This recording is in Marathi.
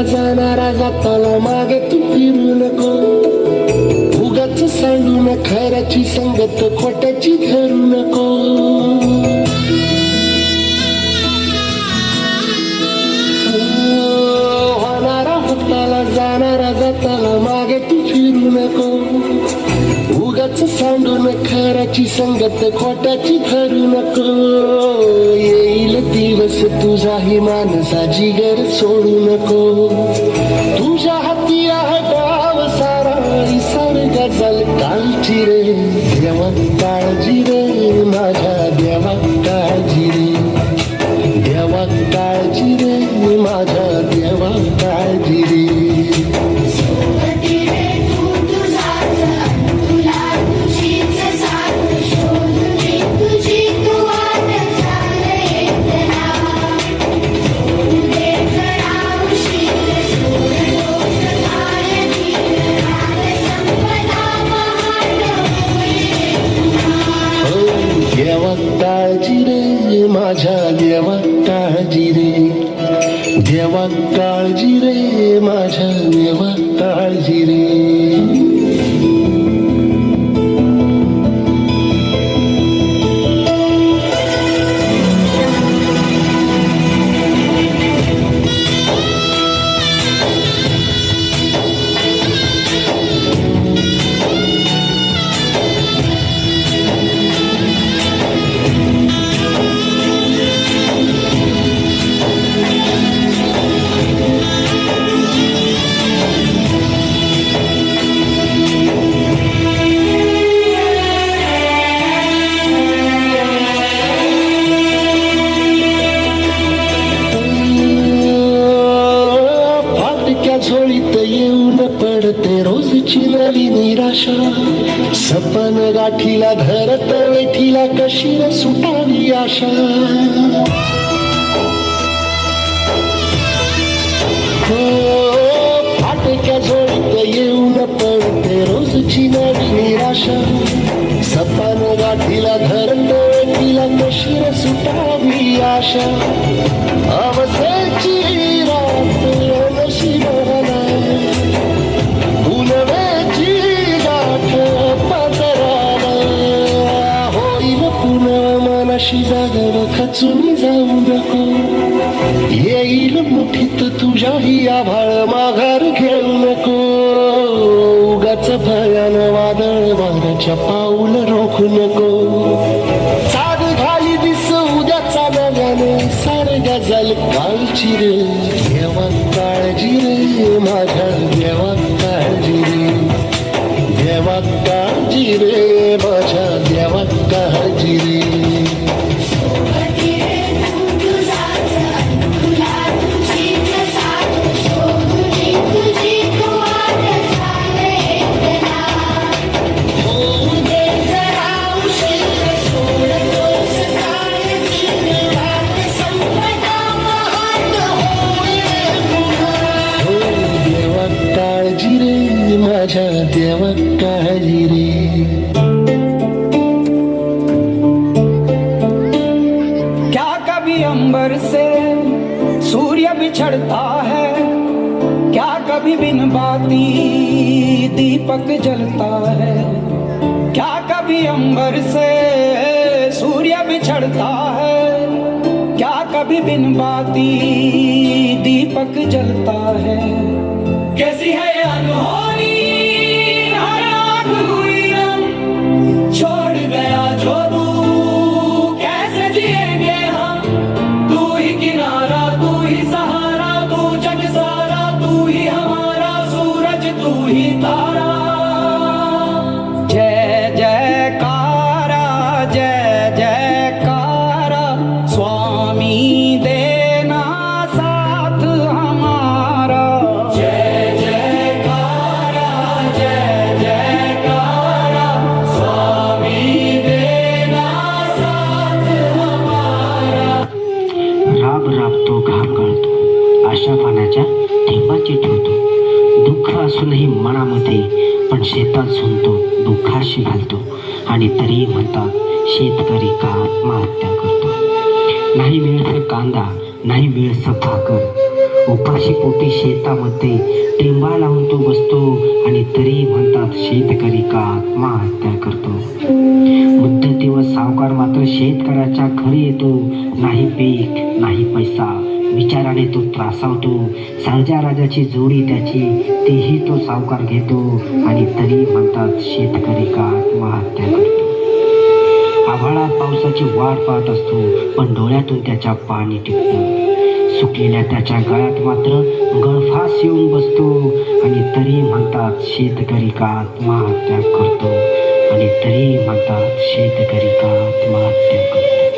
जाणारा जाताला मागे तू फिरू नको, उगाच सांडू न खऱ्याची संगत खोट्याची धरू नको. होणारा होताला जाणारा जाताला मागे तू फिरू नको, उगाच सांडू न खऱ्याची संगत खोट्याची धरू नको. येईल दिवस तुझाही माणसाची गर सोडू नको, तुझ्या हाती आहे गाव सारा निसर्ग जल काळजी रे. देवा काळजी रे माझ्या देवा काळजी रे, देवा काळजी रे माझ्या देवा काळजी रे. देवा काळजी रे माझ्या देवा काळजी रे, देवा काळजी रे माझ्या देवा काळजी रे. झोळीत येऊन पडते रोजची नवी निराशा, सपन गाठीला धरत वेठीला कशी न सुटावी आशा. फाटक्या झोळीत येऊन पडते रोजची नवी निराशा, सपन गाठीला धरत वेठीला कशी न सुटावी आशा. अवसेची रात नशिबाला उन्हाळ्याची गाठ पातळाला, होईल पुन्हा मनाशी जागा खचून जाऊ नको. येईल मुठीत तुझ्याही आभाळ माघार घेऊ नको, उगाच भयान वादळ वाऱ्याच्या पाऊल रोखू नको. साध घाली दिस उद्याचा नव्याने सारं गजल काळजी रे. देवा काळजी रे माझ्या देवा काळजी रे, देवा काळजी रे माझ्या देवा काळजी रे. काळजी रे माझ्या देवा काळजी रे. क्या कभी अंबर से सूर्य बिछड़ता है, क्या कभी बिन बाती दीपक जलता है. क्या कभी अंबर से सूर्य बिछड़ता है, क्या कभी बिन बाती दीपक जलता है. कैसी है ये अनहोनी हयात हुई हम, छोड़ गया जो तू कैसे जिएंगे हम. तू ही किनारा तू ही सहारा तू जग सारा, तू ही हमारा सूरज तू ही तारा. जय जयकारा जय जयकारा स्वामी देना साथ हमारा. जय दुःखाची ठेवतो. दुःख असूनही मनामध्ये, पण शेतात झुंजतो, दुःखाशी घालतो. आणि तरी म्हणतात शेतकरी का आत्महत्या करतो. नाही मिळतं कांदा, नाही मिळतं भाकर, उपाशी पोटी शेतामध्ये टेंबा लावून तो बसतो. आणि तरी म्हणतात शेतकरी का आत्महत्या करतो. मुद्दतीवर सावकार मात्र शेतकऱ्याच्या घरी येतो. नाही पीक, नाही पैसा, विचाराने तो त्रासावतो. सर्जा राजाची जोडी त्याची, तीही तो सावकार घेतो. आणि तरी म्हणतात शेतकरी का आत्महत्या करतो. आभाळात पावसाची वाट पाहत असतो, पण डोळ्यातून त्याच्या पाणी टिपतं. सुकलेल्या त्याच्या गळ्यात मात्र गळफास येऊन बसतो. आणि तरी म्हणतात शेतकरी का आत्महत्या करतो. आणि तरी म्हणतात शेतकरी का आत्महत्या करतो.